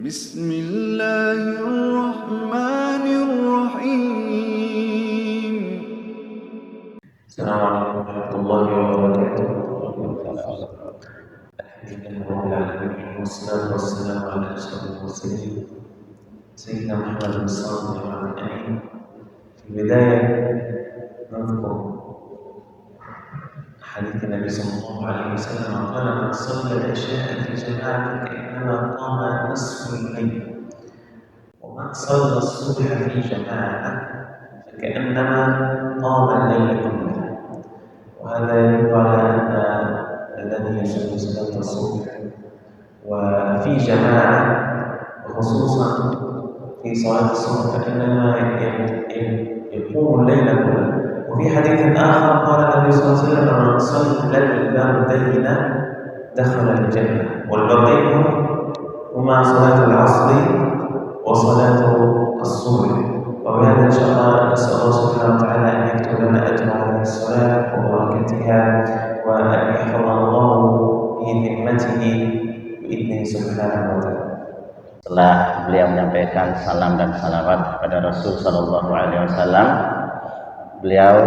بسم الله الرحمن الرحيم. السلام عليكم ورحمة الله وبركاته. الحمد لله رب العالمين والصلاة والسلام على أشرف المرسلين سيدنا محمد الصادق وعلى الأمين. في البداية نذكر حديث النبي صلى الله عليه وسلم قال: من صلى العشاء في جماعة كأنما قام نصف الليل، ومن صلى الصبح في جماعة فكأنما قام الليل كله. وهذا يدل على أن الذي يصلي صلاة الصبح وفي جماعة وخصوصا في صلاة الصبح فإنما يقوم الليل كله. وفي حديث آخر قال النبي صلى الله عليه وسلم: من صلى البردين دخل الجنة. والبردين هما صلاة العصر وصلاة الصبح. وبهذا إن شاء الله نسأل الله سبحانه وتعالى أن يكتب لنا أجر هذه الصلاة وبركتها، وأن يحفظنا الله في ذمته بإذنه سبحانه وتعالى. Setelah beliau menyampaikan salam dan salawat kepada Rasul Sallallahu Alaihi Wasallam, beliau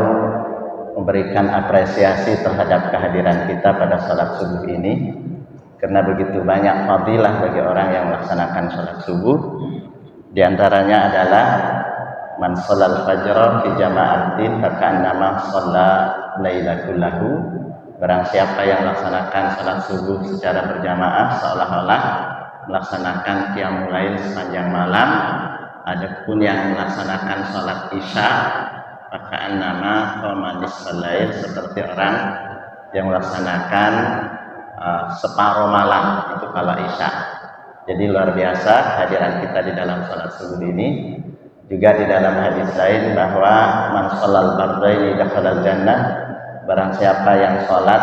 memberikan apresiasi terhadap kehadiran kita pada salat subuh ini, karena begitu banyak fadilah bagi orang yang melaksanakan salat subuh. Di antaranya adalah man sholal fajra fi jama'atin faka'annama shalla laila kullahu. Barang siapa yang melaksanakan salat subuh secara berjamaah seolah-olah melaksanakan qiyamul lail sepanjang malam. Adapun yang melaksanakan salat isya faka'annama qama nisfal lail, seperti orang yang melaksanakan separuh malam, itu kalau isya. Jadi luar biasa hadiran kita di dalam salat subuh ini. Juga di dalam hadis lain bahwa man sholal bardaini dakhalal jannah, barang siapa yang sholat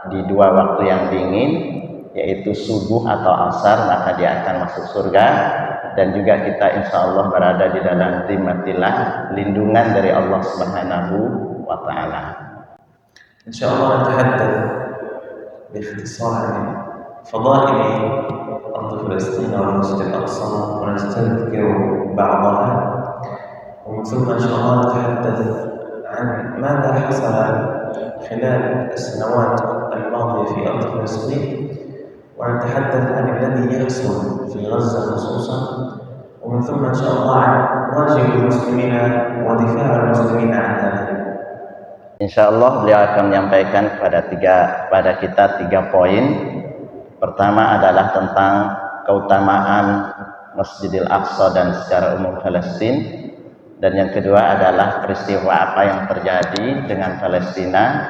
di dua waktu yang dingin, yaitu subuh atau asar, maka dia akan masuk surga. Dan juga kita insya Allah berada di dalam zimmatillah, lindungan dari Allah Subhanahu wa ta'ala. insya Allah نتحدث باختصار فضائل أرض فلسطين والمسجد الأقصى ونستذكر بعضها، ومن ثم إن شاء الله نتحدث عن ماذا حصل خلال السنوات الماضية في أرض فلسطين، ونتحدث عن الذي يحصل في غزة خصوصا، ومن ثم إن شاء الله عن واجب المسلمين ودفاع المسلمين عن هذا. Insya Allah beliau akan menyampaikan kepada kita tiga poin. Pertama adalah tentang keutamaan Masjidil Aqsa dan secara umum Palestina. Dan yang kedua adalah peristiwa apa yang terjadi dengan Palestina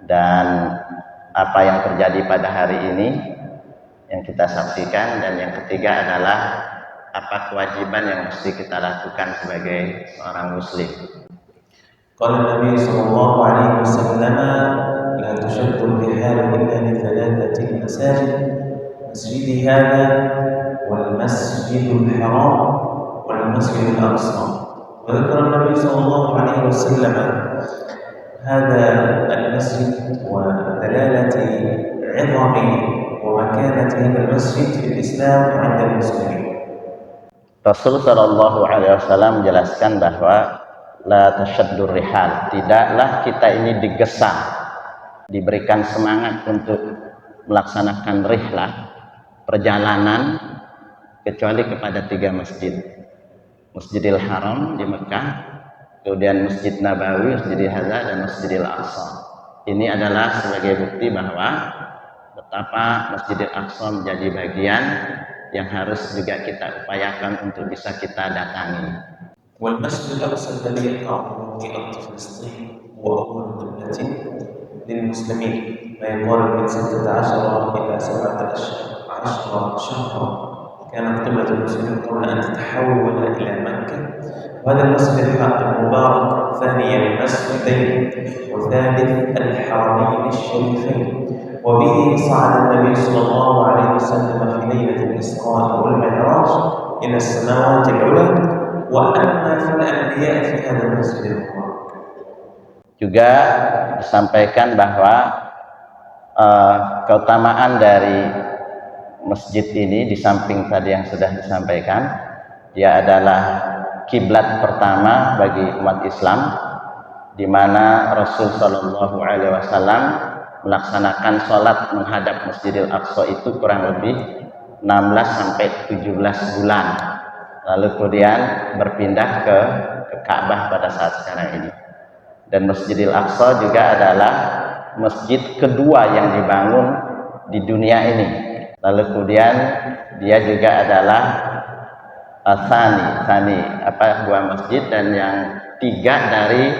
dan apa yang terjadi pada hari ini yang kita saksikan. Dan yang ketiga adalah apa kewajiban yang mesti kita lakukan sebagai seorang muslim. قال النبي صلى الله عليه وسلم: لا تشد الرحال إلا لثلاثة مساجد، مسجدي هذا والمسجد الحرام والمسجد الأقصى. وذكر النبي صلى الله عليه وسلم هذا المسجد ودلالة عظم ومكانة هذا المسجد في الإسلام عند المسلمين. Rasul Shallallahu Alaihi Wasallam menjelaskan bahwa la tasyaddur rihal, tidaklah kita ini digesa, diberikan semangat untuk melaksanakan rihlah, perjalanan, kecuali kepada tiga masjid: Masjidil Haram di Mekah, kemudian Masjid Nabawi, Masjidil Hadza, dan Masjidil Aqsa. Ini adalah sebagai bukti bahwa betapa Masjidil Aqsa menjadi bagian yang harus juga kita upayakan untuk bisa kita datangi. والمسجد الأقصى الذي يقع في أرض فلسطين هو أول قبلة للمسلمين، ما يقارب من 16 إلى 17 شهرا كانت قبلة المسلمين قبل أن تتحول إلى مكة. وهذا المسجد المبارك ثاني المسجدين وثالث الحرمين الشريفين، وبه صعد النبي صلى الله عليه وسلم في ليلة الإسراء والمعراج إلى السماوات العلى، وأما في الأنبياء في هذا المسجد المبارك. Juga disampaikan bahwa keutamaan dari masjid ini di samping tadi yang sudah disampaikan, dia adalah kiblat pertama bagi umat Islam, di mana Rasul Shallallahu Alaihi Wasallam melaksanakan sholat menghadap Masjidil Aqsa itu kurang lebih 16 sampai 17 bulan. Lalu kemudian berpindah ke Ka'bah pada saat sekarang ini. Dan Masjidil Aqsa juga adalah masjid kedua yang dibangun di dunia ini. Lalu kemudian dia juga adalah dua masjid, dan yang tiga dari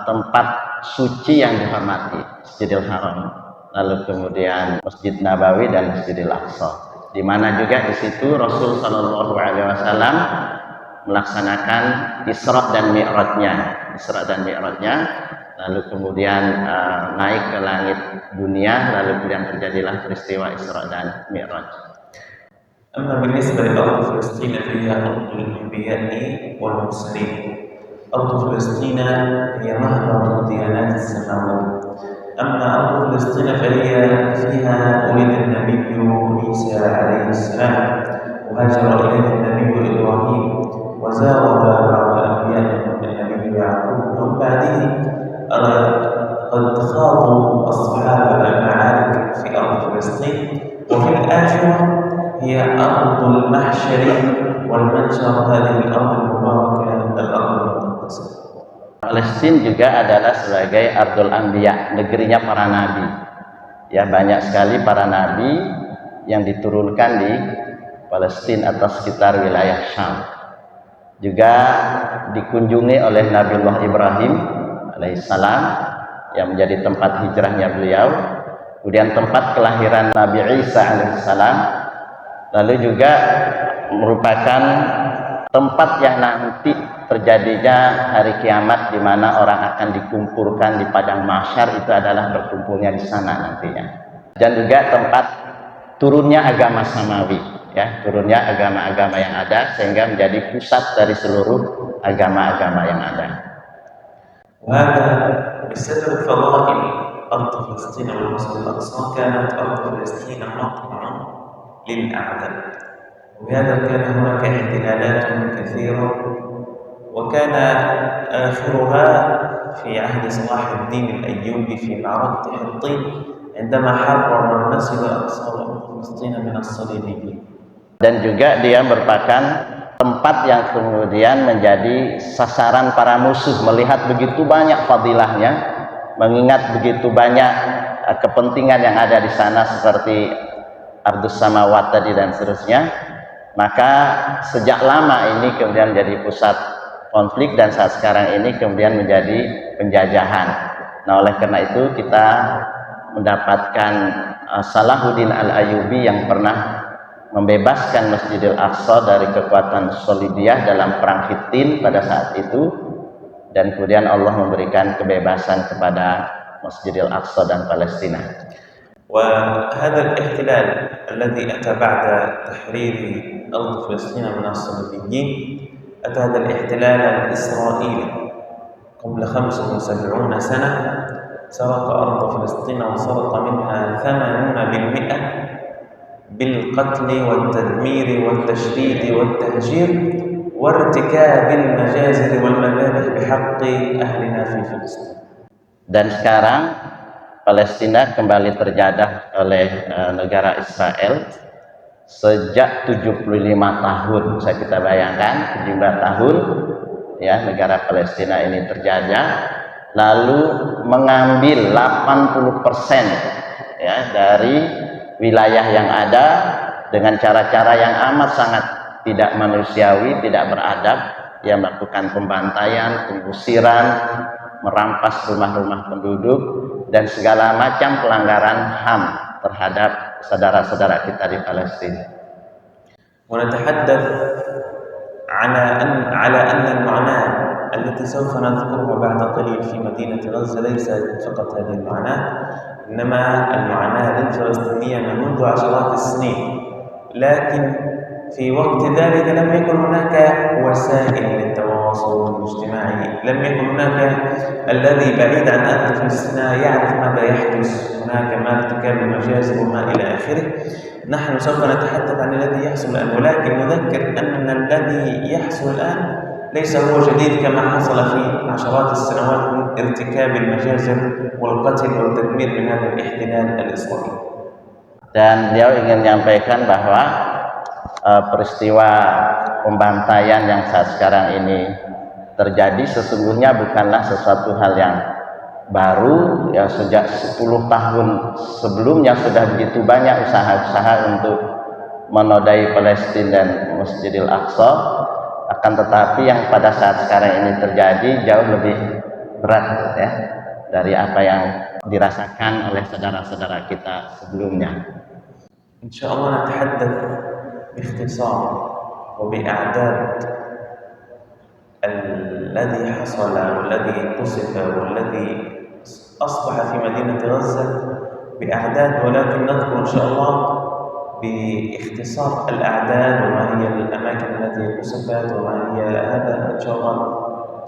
tempat suci yang dihormati, Masjidil Haram, lalu kemudian Masjid Nabawi dan Masjidil Aqsa, di mana juga di situ Rasul Shallallahu Alaihi Wasallam melaksanakan Isra dan Mi'rajnya, lalu kemudian naik ke langit dunia, lalu kemudian terjadilah peristiwa Isra dan Mi'raj. أما بالنسبة لأرض فلسطين فهي أرض الأنبياء والمرسلين. أرض فلسطين هي مهبط الديانات السماوية. أما أرض فلسطين فهي فيها ولد النبي عيسى عليه السلام، وهاجر إليه النبي إبراهيم، وزاور بعض الأنبياء النبي يعقوب، ومن بعده قد خاضوا الصحابة المعارك في أرض فلسطين. وفي الآخرة هي أرض المحشر والمنشر، هذه الأرض المباركة الأرض المقدسة. Palestina juga adalah sebagai Ardul Anbiya, negerinya para nabi. Ya, banyak sekali para nabi yang diturunkan di Palestina atau sekitar wilayah Syam. Juga dikunjungi oleh Nabiullah Ibrahim alaihissalam yang menjadi tempat hijrahnya beliau, kemudian tempat kelahiran Nabi Isa alaihissalam, lalu juga merupakan tempat yang nanti terjadinya hari kiamat, di mana orang akan dikumpulkan di padang mahsyar, itu adalah berkumpulnya di sana nantinya. Dan juga tempat turunnya agama samawi, ya, turunnya agama-agama yang ada, sehingga menjadi pusat dari seluruh agama-agama yang ada. وهذا بسبب فضائل أرض فلسطين والمسجد الأقصى. كانت أرض فلسطين مطمع للأعداء، وبهذا كان هناك احتلالات كثيرة، وكان آخرها في عهد صلاح الدين الأيوبي في معركة حطين عندما حرر المسجد الأقصى وأرض فلسطين من الصليبيين. Dan juga dia merupakan tempat yang kemudian menjadi sasaran para musuh, melihat begitu banyak fadilahnya, mengingat begitu banyak kepentingan yang ada di sana seperti Ardus Samawat tadi dan seterusnya. Maka sejak lama ini kemudian menjadi pusat konflik, dan saat sekarang ini kemudian menjadi penjajahan. Nah, oleh karena itu kita mendapatkan Salahuddin Al-Ayyubi yang pernah membebaskan Masjidil Aqsa dari kekuatan Solidiyah dalam perang Hittin pada saat itu, dan kemudian Allah memberikan kebebasan kepada Masjidil Aqsa dan Palestina. وهذا الاحتلال الذي أتى بعد تحرير أرض فلسطين من الصليبيين، أتى هذا الاحتلال الإسرائيلي قبل 75 سنة، سرق أرض فلسطين وسرق منها 80% بالقتل والتدمير والتشريد والتهجير وارتكاب المجازر والمذابح بحق أهلنا في فلسطين. Dan sekarang Palestina kembali terjajah oleh negara Israel sejak 75 tahun. Bisa kita bayangkan 17 tahun ya negara Palestina ini terjajah, lalu mengambil 80% ya dari wilayah yang ada dengan cara-cara yang amat sangat tidak manusiawi, tidak beradab. Dia melakukan pembantaian, pengusiran, merampas rumah-rumah penduduk, dan segala macam pelanggaran HAM terhadap saudara-saudara kita di Palestina. ونتحدث على أن المعاناة التي سوف نذكرها بعد قليل في مدينة غزة ليست فقط هذه المعاناة، إنما المعاناة الفلسطينية منذ عشرات السنين، لكن في وقت ذلك لم يكن هناك وسائل للتواصل الاجتماعي، لم يكن هناك الذي بعيد عن أرض فلسطين يعرف ماذا يحدث هناك، ما ارتكاب المجازر وما إلى آخره. نحن سوف نتحدث عن الذي يحصل الآن، ولكن نذكر أن الذي يحصل الآن ليس هو جديد كما حصل في عشرات السنوات من ارتكاب المجازر والقتل والتدمير من هذا الاحتلال الإسرائيلي. Dan beliau ingin menyampaikan bahwa peristiwa pembantaian yang saat sekarang ini terjadi sesungguhnya bukanlah sesuatu hal yang baru, ya sejak 10 tahun sebelumnya sudah begitu banyak usaha-usaha untuk menodai Palestina dan Masjidil Aqsa, akan tetapi yang pada saat sekarang ini terjadi jauh lebih berat ya dari apa yang dirasakan oleh saudara-saudara kita sebelumnya. Insyaallah نتحدث باختصار وبأعداد الذي حصل والذي قصف والذي أصبح في مدينة غزة بأعداد، ولكن نذكر إن شاء الله باختصار الأعداد وما هي الأماكن التي قصفت وما هي هذا إن شاء الله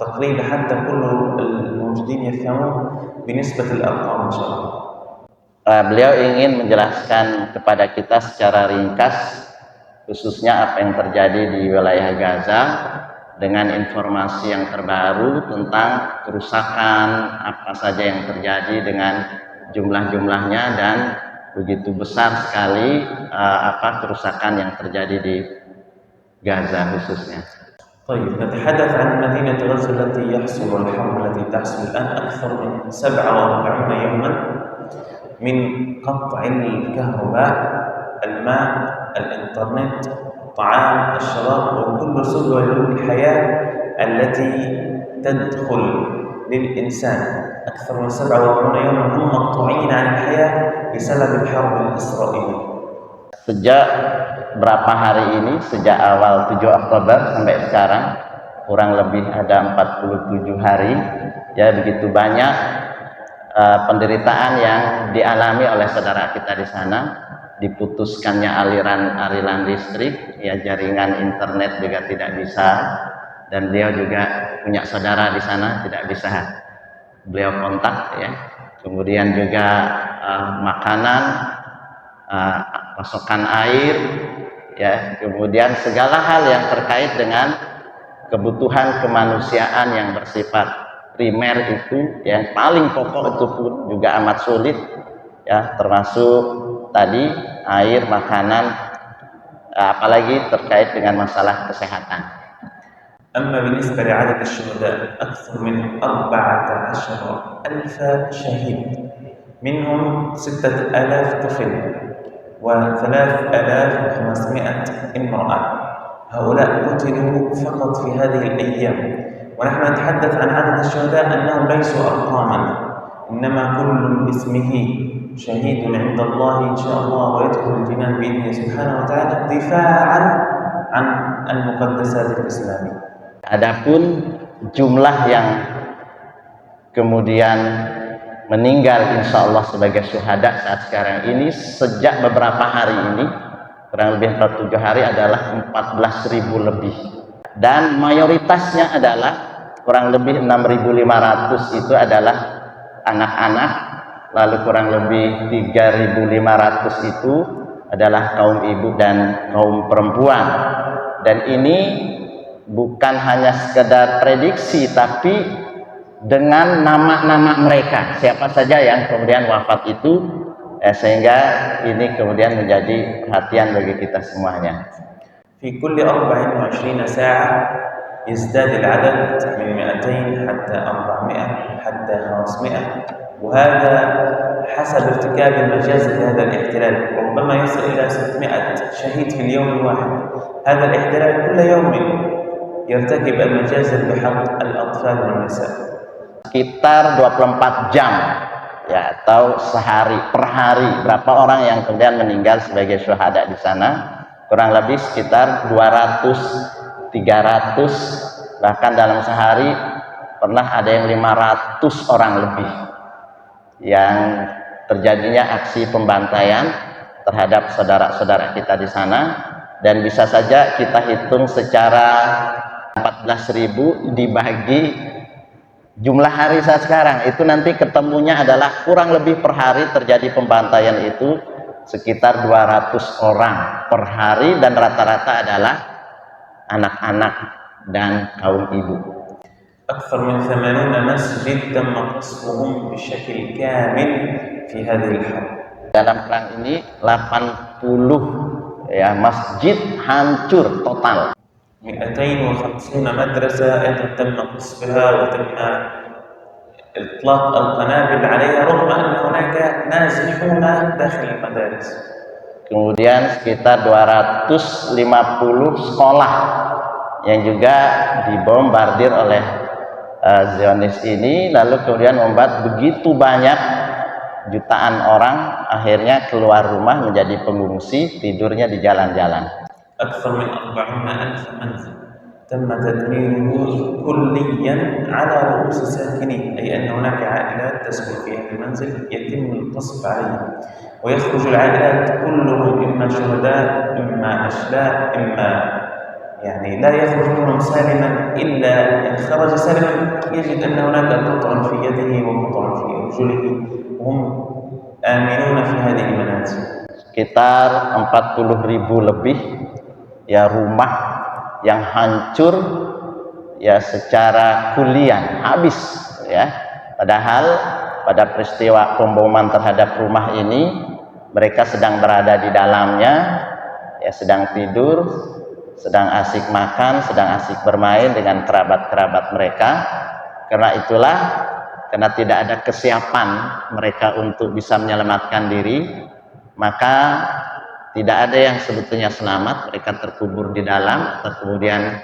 تقريبا حتى كل الموجودين يفهمون بنسبة الأرقام إن شاء الله. Beliau ingin menjelaskan kepada kita secara ringkas khususnya apa yang terjadi di wilayah Gaza dengan informasi yang terbaru tentang kerusakan apa saja yang terjadi dengan jumlah-jumlahnya dan begitu besar sekali kerusakan yang terjadi di Gaza khususnya. طيب نتحدث عن مدينة غزة التي يحصل والحرب التي تحصل الآن أكثر من 47 يوما من قطع الكهرباء، الماء، الإنترنت، الطعام، الشراب وكل سبل الحياة التي تدخل للإنسان. أكثر من 47 يوما هم مقطوعين عن الحياة بسبب الحرب الإسرائيلية. Sejak berapa hari ini, sejak awal 7 Oktober sampai sekarang kurang lebih ada 47 hari ya, begitu banyak penderitaan yang dialami oleh saudara kita di sana. Diputuskannya aliran listrik, ya jaringan internet juga tidak bisa, dan beliau juga punya saudara di sana tidak bisa beliau kontak ya. Kemudian juga makanan, pasokan air ya, kemudian segala hal yang terkait dengan kebutuhan kemanusiaan yang bersifat primer itu yang paling pokok itu pun juga amat sulit ya, termasuk tadi air, makanan, apalagi terkait dengan masalah kesehatan. أما بالنسبة لعدد الشهداء أكثر من 14,000 شهيد، منهم 6,000 طفل و3,500 امرأة. هؤلاء قتلوا فقط في هذه الأيام، ونحن نتحدث عن عدد الشهداء أنهم ليسوا أرقاما، إنما كل باسمه شهيد عند الله إن شاء الله ويدخل الجنان بإذنه سبحانه وتعالى دفاعا عن المقدسات الإسلامية. Adapun jumlah yang kemudian meninggal insya Allah sebagai syuhada saat sekarang ini sejak beberapa hari ini kurang lebih 47 hari adalah 14.000 lebih, dan mayoritasnya adalah kurang lebih 6.500 itu adalah anak-anak, lalu kurang lebih 3.500 itu adalah kaum ibu dan kaum perempuan. Dan ini bukan hanya sekedar prediksi, tapi dengan nama-nama mereka siapa saja yang kemudian wafat itu, sehingga ini kemudian menjadi perhatian bagi kita semuanya. في كل 24 ساعة يزداد العدد من 200 حتى 400 حتى 500، وهذا حسب ارتكاب المجازر لهذا الاحتلال، ربما يصل إلى 600 شهيد في اليوم الواحد. هذا الاحتلال كل يوم يرتكب المجازر بحق الأطفال والنساء. Sekitar 24 jam ya, atau sehari per hari berapa orang yang kemudian meninggal sebagai syuhada di sana, kurang lebih sekitar 200, 300, bahkan dalam sehari pernah ada yang 500 orang lebih yang terjadinya aksi pembantaian terhadap saudara-saudara kita di sana. Dan bisa saja kita hitung secara 14.000 dibagi jumlah hari saat sekarang, itu nanti ketemunya adalah kurang lebih per hari terjadi pembantaian itu sekitar 200 orang per hari, dan rata-rata adalah anak-anak dan kaum ibu. أكثر من 80 مسجد تم قصفهم بشكل كامل في هذه الحرب. Dalam perang ini 80 masjid hancur total. 250 مدرسة أيضا تم قصفها وتم إطلاق القنابل عليها رغم أن هناك نازحون داخل المدارس. Kemudian sekitar 250 sekolah yang juga dibombardir oleh Zionis ini, lalu kemudian membuat begitu banyak jutaan orang akhirnya keluar rumah menjadi pengungsi, tidurnya di jalan-jalan. أكثر من 40,000 منزل تم تدميره كليا على رؤوس الساكنين، أي أن هناك عائلات تسكن في هذا المنزل يتم القصف عليهم، ويخرج العائلات كلهم إما شهداء إما أشلاء إما يعني لا يخرج منهم سالما، إلا إن خرج سالما يجد أن هناك قطع في يده وقطع في رجله وهم آمنون في هذه المنازل. Sekitar 40.000 lebih rumah yang hancur secara kulian, habis Padahal pada peristiwa pemboman terhadap rumah ini mereka sedang berada di dalamnya, sedang tidur, sedang asik makan, sedang asik bermain dengan kerabat-kerabat mereka. Karena itulah, karena tidak ada kesiapan mereka untuk bisa menyelamatkan diri, maka tidak ada yang sebetulnya selamat. Mereka terkubur di dalam atau kemudian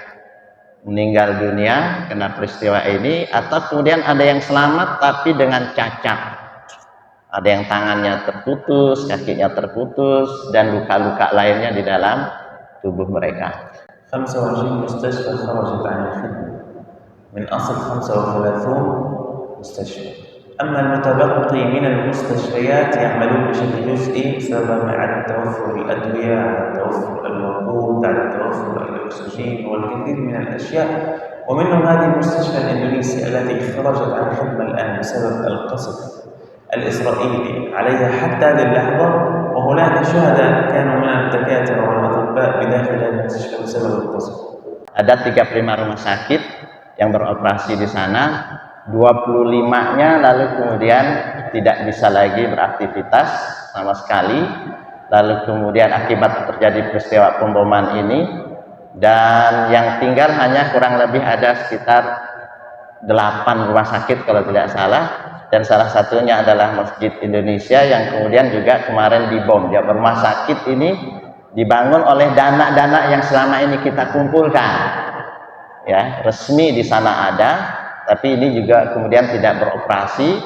meninggal dunia karena peristiwa ini, atau kemudian ada yang selamat tapi dengan cacat, ada yang tangannya terputus, kakinya terputus, dan luka-luka lainnya di dalam tubuh mereka. 25 مستشفى خرجت عن الخدمة من أصل 35 مستشفى. أما المتبقي من المستشفيات يعملون بشكل جزئي بسبب عدم توفر الأدوية، عدم توفر الوقود، عدم توفر الأكسجين والكثير من الأشياء. ومنهم هذه المستشفى الإندونيسية التي خرجت عن الخدمة الآن بسبب القصف الإسرائيلي عليها حتى هذه اللحظة، وهناك شهداء كانوا من الدكاترة والأطباء بداخل هذه المستشفى بسبب القصف. Ada 35 rumah sakit yang beroperasi di sana, 25-nya lalu kemudian tidak bisa lagi beraktivitas sama sekali. Lalu kemudian akibat terjadi peristiwa pemboman ini, dan yang tinggal hanya kurang lebih ada sekitar 8 rumah sakit kalau tidak salah, dan salah satunya adalah Masjid Indonesia yang kemudian juga kemarin dibom. Rumah sakit ini dibangun oleh dana-dana yang selama ini kita kumpulkan, resmi di sana ada, tapi ini juga kemudian tidak beroperasi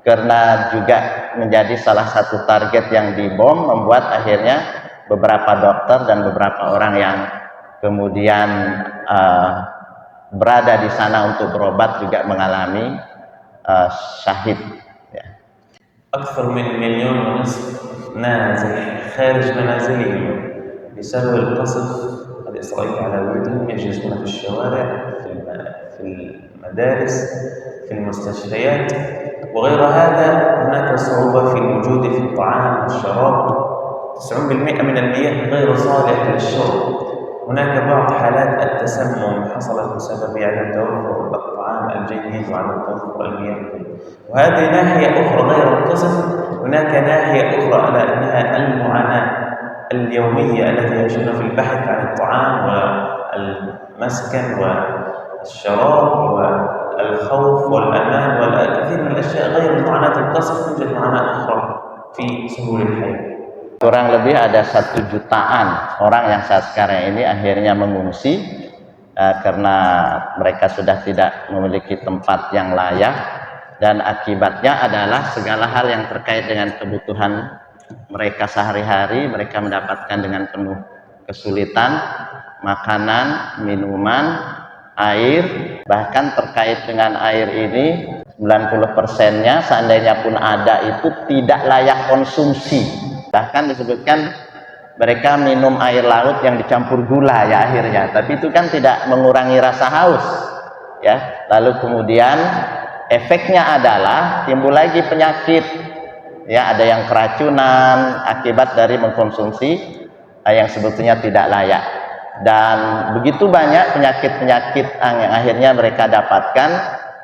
karena juga menjadi salah satu target yang dibom, membuat akhirnya beberapa dokter dan beberapa orang yang kemudian berada di sana untuk berobat juga mengalami syahid. أكثر من 1.5 مليون نازح خارج منازلهم بسبب القصف الإسرائيلي على بيوتهم، يجلسون في الشوارع، في المدارس، في المستشفيات وغير هذا. هناك صعوبة في الوجود في الطعام والشراب، 90% من المياه غير صالح للشرب. هناك بعض حالات التسمم حصلت بسبب عدم توفر الطعام الجيد وعدم توفر المياه، وهذه ناحية أخرى غير القصف. هناك ناحية أخرى على أنها المعاناة اليومية التي يعيشون في البحث عن الطعام والمسكن والشراب والخوف والأمان والكثير من الأشياء. غير معاناة القصف توجد معاناة أخرى في سبل الحياة. Kurang lebih ada 1 jutaan orang yang saat sekarang ini akhirnya mengungsi karena mereka sudah tidak memiliki tempat yang layak, dan akibatnya adalah segala hal yang terkait dengan kebutuhan mereka sehari-hari mereka mendapatkan dengan penuh kesulitan. Makanan, minuman, air, bahkan terkait dengan air ini 90%-nya seandainya pun ada itu tidak layak konsumsi. Bahkan disebutkan mereka minum air laut yang dicampur gula akhirnya, tapi itu kan tidak mengurangi rasa haus Lalu kemudian efeknya adalah timbul lagi penyakit ya ada yang keracunan akibat dari mengkonsumsi yang sebetulnya tidak layak. Dan begitu banyak penyakit-penyakit yang akhirnya mereka dapatkan.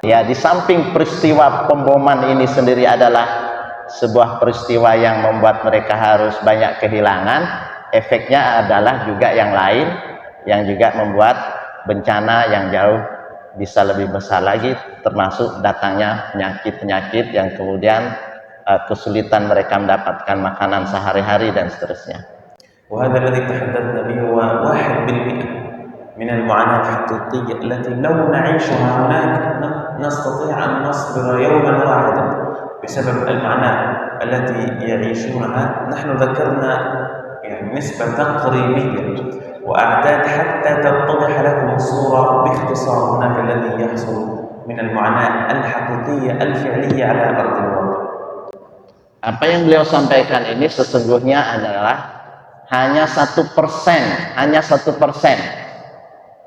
Ya, di samping peristiwa pemboman ini sendiri adalah sebuah peristiwa yang membuat mereka harus banyak kehilangan, efeknya adalah juga yang lain yang juga membuat bencana yang jauh bisa lebih besar lagi, termasuk datangnya penyakit-penyakit yang kemudian kesulitan mereka mendapatkan makanan sehari-hari dan seterusnya. وهذا الذي تحدثنا به هو 1% من المعاناة الحقيقية التي لو نعيشها هناك نستطيع أن نصبر يوما واحدا بسبب المعاناة التي يعيشونها. نحن ذكرنا يعني نسبة تقريبية وأعداد حتى تتضح لكم الصورة باختصار هناك الذي يحصل من المعاناة الحقيقية الفعلية على أرض الواقع. Apa yang beliau sampaikan ini sesungguhnya adalah hanya 1%, hanya 1%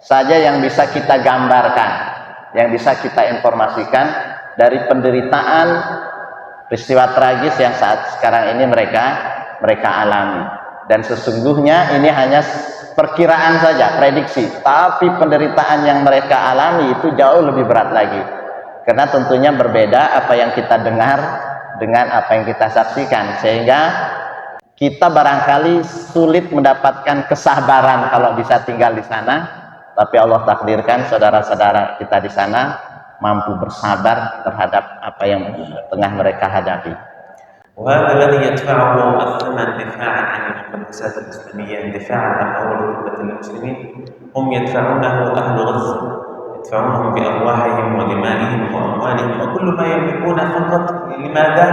saja yang bisa kita gambarkan, yang bisa kita informasikan dari penderitaan peristiwa tragis yang saat sekarang ini mereka alami. Dan sesungguhnya ini hanya perkiraan saja, prediksi, tapi penderitaan yang mereka alami itu jauh lebih berat lagi, karena tentunya berbeda apa yang kita dengar dengan apa yang kita saksikan, sehingga kita barangkali sulit mendapatkan kesabaran kalau bisa tinggal di sana, tapi Allah takdirkan saudara-saudara kita di sana mampu bersabar terhadap apa yang tengah mereka hadapi. وهذا الذي يدفعه الثمن دفاعا عن المقدسات الإسلامية، دفاعا عن أول قبلة المسلمين، هم يدفعونه أهل غزة، يدفعونهم بأرواحهم ودمائهم وأموالهم وكل ما يملكون فقط. لماذا؟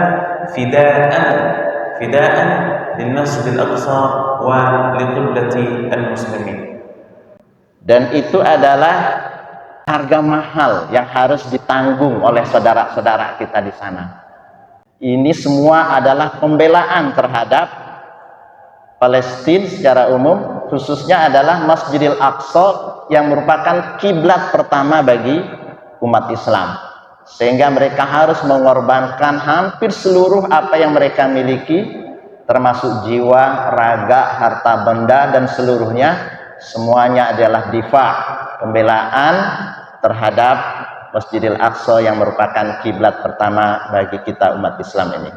فداء للمسجد الأقصى ولقبلة المسلمين. Dan itu adalah harga mahal yang harus ditanggung oleh saudara-saudara kita di sana. Ini semua adalah pembelaan terhadap Palestina secara umum, khususnya adalah Masjidil Aqsa yang merupakan kiblat pertama bagi umat Islam. Sehingga mereka harus mengorbankan hampir seluruh apa yang mereka miliki, termasuk jiwa, raga, harta benda, dan seluruhnya, semuanya adalah difa, pembelaan terhadap Masjidil Aqsa yang merupakan kiblat pertama bagi kita umat Islam ini.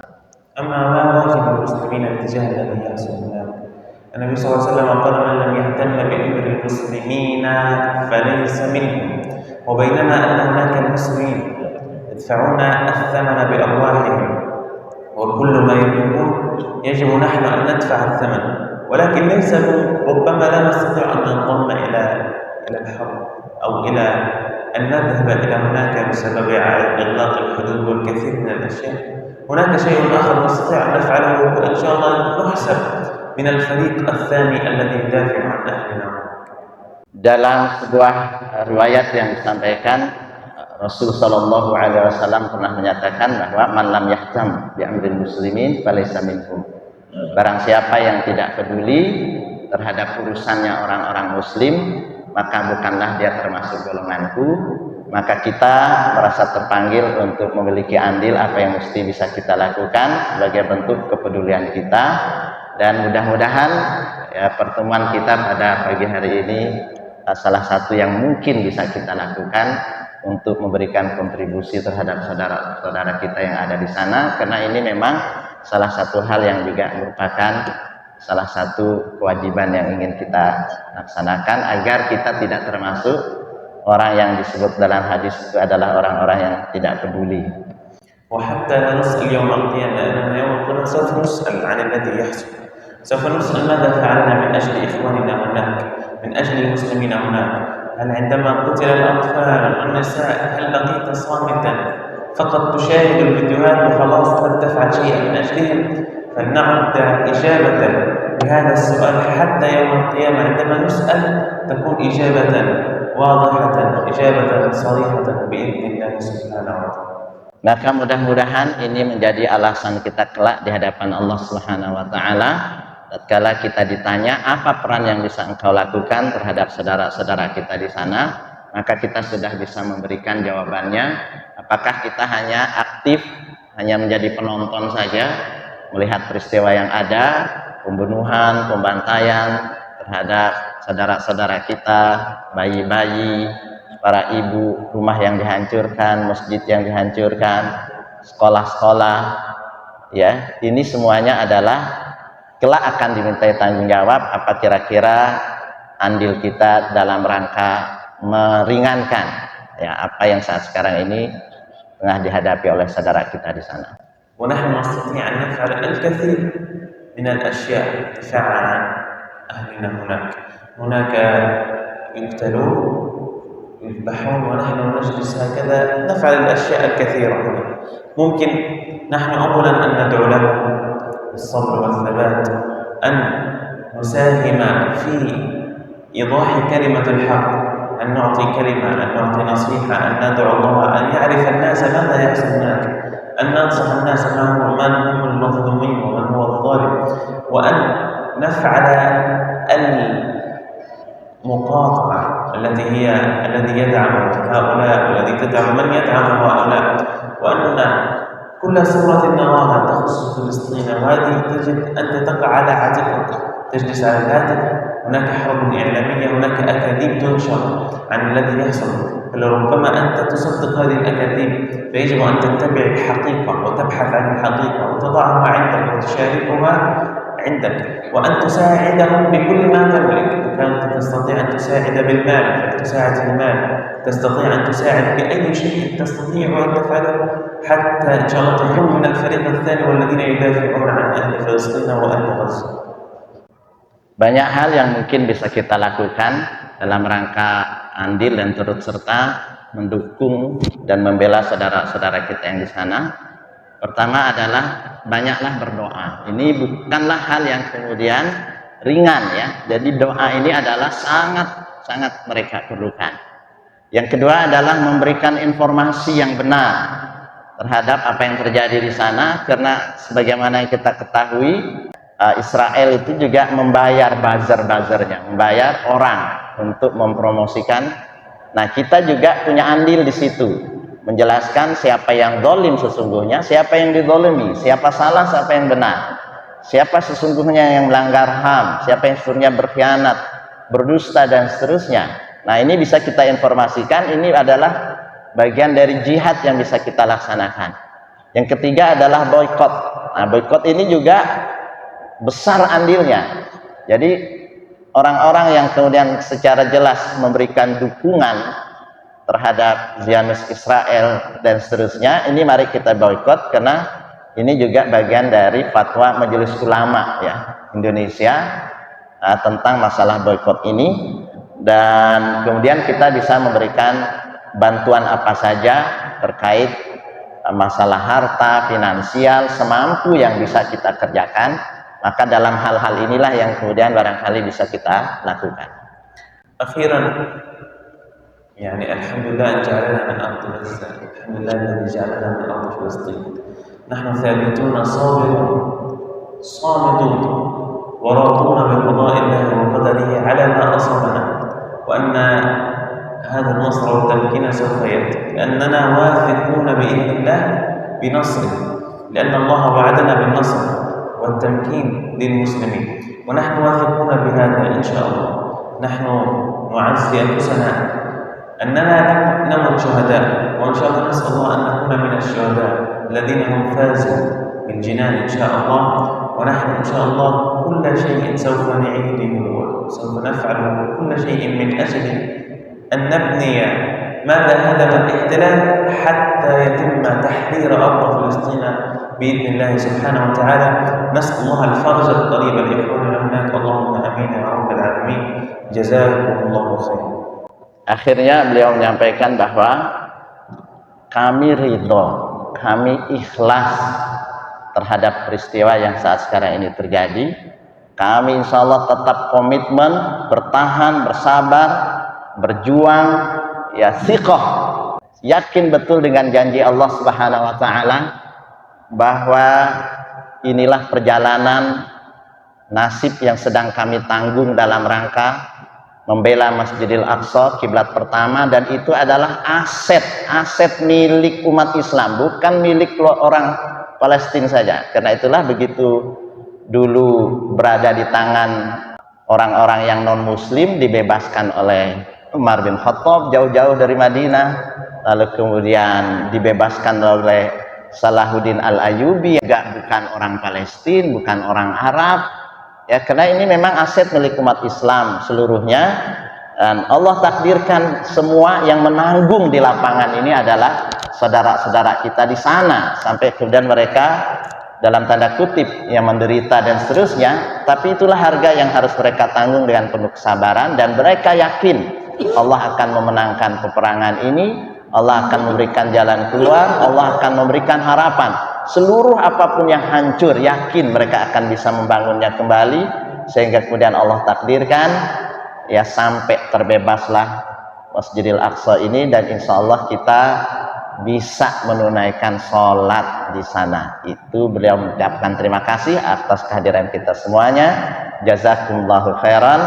أما ما واجب المسلمين اتجاه الذي يحصل هناك، النبي صلى الله عليه وسلم قال من لم يهتم بأمر المسلمين فليس منهم، وبينما أن هناك المسلمين يدفعون الثمن بأرواحهم وكل ما يملكون، يجب نحن أن ندفع الثمن، ولكن ليس ربما لا نستطيع أن ننضم إلى الحرب أو إلى أن نذهب إلى هناك بسبب إغلاق الحدود والكثير من الأشياء. هناك شيء آخر نستطيع أن نفعله وإن شاء الله نحسب من الفريق الثاني الذي يدافع عن أهلنا. Dalam sebuah riwayat yang disampaikan, Rasul Shallallahu Alaihi Wasallam pernah menyatakan bahwa man lam yahtam bi amril muslimin falaysa minhum. Barang siapa yang tidak peduli terhadap urusannya orang-orang muslim, maka bukanlah dia termasuk golonganku. Maka kita merasa terpanggil untuk memiliki andil apa yang mesti bisa kita lakukan sebagai bentuk kepedulian kita. Dan mudah-mudahan ya, pertemuan kita pada pagi hari ini salah satu yang mungkin bisa kita lakukan untuk memberikan kontribusi terhadap saudara-saudara kita yang ada di sana, karena ini memang salah satu hal yang juga merupakan salah satu kewajiban yang ingin kita laksanakan agar kita tidak termasuk orang yang disebut dalam hadis itu adalah orang-orang yang tidak peduli. وحتى لا نسأل يوم القيامة، لأننا يوم القيامة سوف نسأل عن الذي يحصل، سوف نسأل ماذا فعلنا من أجل إخواننا هناك، من أجل المسلمين هناك. هل عندما قتل الأطفال والنساء هل بقيت صامتا فقط تشاهد الفيديوهات وخلاص لم تفعل شيئا من أجلهم؟ فلنعد إجابة بهذا السؤال حتى يوم القيامة عندما نسأل تكون إجابة واضحة، إجابة صريحة بإذن الله سبحانه وتعالى. Maka mudah-mudahan ini menjadi alasan kita kelak di hadapan Allah Subhanahu wa taala tatkala kita ditanya apa peran yang bisa engkau lakukan terhadap saudara-saudara kita di sana, maka kita sudah bisa memberikan jawabannya. Apakah kita hanya aktif hanya menjadi penonton saja, melihat peristiwa yang ada, pembunuhan, pembantaian terhadap saudara-saudara kita, bayi-bayi, para ibu, rumah yang dihancurkan, masjid yang dihancurkan, sekolah-sekolah, ya, ini semuanya adalah kelak akan dimintai tanggung jawab. Apa kira-kira andil kita dalam rangka meringankan ya apa yang saat sekarang ini tengah dihadapi oleh saudara kita di sana. ونحن نستطيع أن نفعل الكثير من الأشياء دفاعا عن أهلنا هناك يقتلون يذبحون ونحن نجلس هكذا نفعل الأشياء الكثيرة هنا. ممكن نحن أولا أن ندعو لهم بالصبر والثبات، أن نساهم في إيضاح كلمة الحق، أن نعطي كلمة، أن نعطي نصيحة، أن ندعو الله أن يعرف الناس ماذا يحصل هناك، أن ننصح الناس من هم المظلومين ومن هو الظالم، وأن نفعل المقاطعة الذي يدعم هؤلاء والذي تدعم من يدعم هؤلاء، وأن كل صورة نراها تخص فلسطين وهذه تجد أنت تقع على عاتقك، تجلس على الهاتف، هناك حرب إعلامية، هناك أكاذيب تنشر عن الذي يحصل، فلربما أنت تصدق هذه الأكاذيب، فيجب أن تتبع الحقيقة وتبحث عن الحقيقة وتضعها عندك وتشاركها عندك، وأن تساعدهم بكل ما تملك. كانت تستطيع أن تساعد بالمال فتساعد في المال، تستطيع أن تساعد بأي شيء تستطيع أن تفعله، حتى إن شاء الله تكون من الفريق الثاني والذين يدافعون عن أهل فلسطين وأهل غزة. Banyak hal yang mungkin bisa kita lakukan dalam rangka andil dan turut serta mendukung dan membela saudara-saudara kita yang di sana. Pertama adalah banyaklah berdoa. Ini bukanlah hal yang kemudian ringan ya. Jadi doa ini adalah sangat mereka perlukan. Yang kedua adalah memberikan informasi yang benar terhadap apa yang terjadi di sana, karena sebagaimana yang kita ketahui Israel itu juga membayar buzzer-buzzernya, membayar orang untuk mempromosikan. Nah, kita juga punya andil di situ, menjelaskan siapa yang zalim sesungguhnya, siapa yang dizalimi, siapa salah, siapa yang benar, siapa sesungguhnya yang melanggar HAM, siapa yang sesungguhnya berkhianat, berdusta dan seterusnya. Nah, ini bisa kita informasikan, ini adalah bagian dari jihad yang bisa kita laksanakan. Yang ketiga adalah boykot. Nah, boykot ini juga besar andilnya. Jadi orang-orang yang kemudian secara jelas memberikan dukungan terhadap Zionis Israel dan seterusnya, ini mari kita boykot, karena ini juga bagian dari fatwa Majelis Ulama ya Indonesia tentang masalah boykot ini. Dan kemudian kita bisa memberikan bantuan apa saja terkait masalah harta, finansial, semampu yang bisa kita kerjakan. Maka dalam hal-hal inilah yang kemudian barangkali bisa kita lakukan. أخيرا يعني الحمد لله أن جعلنا من أرض غزة، الحمد لله الذي جعلنا من أرض فلسطين. نحن ثابتون صابرون صامدون وراضون بقضاء الله وقدره على ما أصابنا، وأن هذا النصر والتمكين سوف يأتي، لأننا واثقون بإذن الله بنصره، لأن الله وعدنا بالنصر والتمكين للمسلمين، ونحن واثقون بهذا إن شاء الله. نحن نعزي أنفسنا أننا نموت شهداء، وإن شاء الله نسأل الله أن نكون من الشهداء الذين هم فازوا بالجنان إن شاء الله. ونحن إن شاء الله كل شيء سوف نعيده وسوف نفعل كل شيء من أجل أن نبني ماذا هدم الاحتلال حتى يتم تحرير أرض فلسطين بإذن الله سبحانه وتعالى. نسأل الله الفرج القريب لإخواننا هناك، اللهم آمين يا رب العالمين. جزاكم الله خيرا. Akhirnya beliau menyampaikan bahwa kami ridho, kami ikhlas terhadap peristiwa yang saat sekarang ini terjadi. Kami insya Allah tetap komitmen, bertahan, bersabar, berjuang, ya siqoh, yakin betul dengan janji Allah Subhanahu wa Ta'ala bahwa inilah perjalanan nasib yang sedang kami tanggung dalam rangka membela Masjidil Aqsa, kiblat pertama, dan itu adalah aset milik umat Islam, bukan milik orang Palestina saja. Karena itulah begitu dulu berada di tangan orang-orang yang non muslim, dibebaskan oleh Umar bin Khattab jauh-jauh dari Madinah, lalu kemudian dibebaskan oleh Salahuddin Al-Ayyubi, bukan orang Palestina, bukan orang Arab. Ya, karena ini memang aset milik umat Islam seluruhnya, dan Allah takdirkan semua yang menanggung di lapangan ini adalah saudara-saudara kita di sana, sampai kemudian mereka dalam tanda kutip yang menderita dan seterusnya, tapi itulah harga yang harus mereka tanggung dengan penuh kesabaran, dan mereka yakin Allah akan memenangkan peperangan ini, Allah akan memberikan jalan keluar, Allah akan memberikan harapan. Seluruh apapun yang hancur, yakin mereka akan bisa membangunnya kembali, sehingga kemudian Allah takdirkan ya sampai terbebaslah Masjidil Aqsa ini, dan insya Allah kita bisa menunaikan sholat di sana. Itu beliau mengucapkan terima kasih atas kehadiran kita semuanya. Jazakumullahu khairan.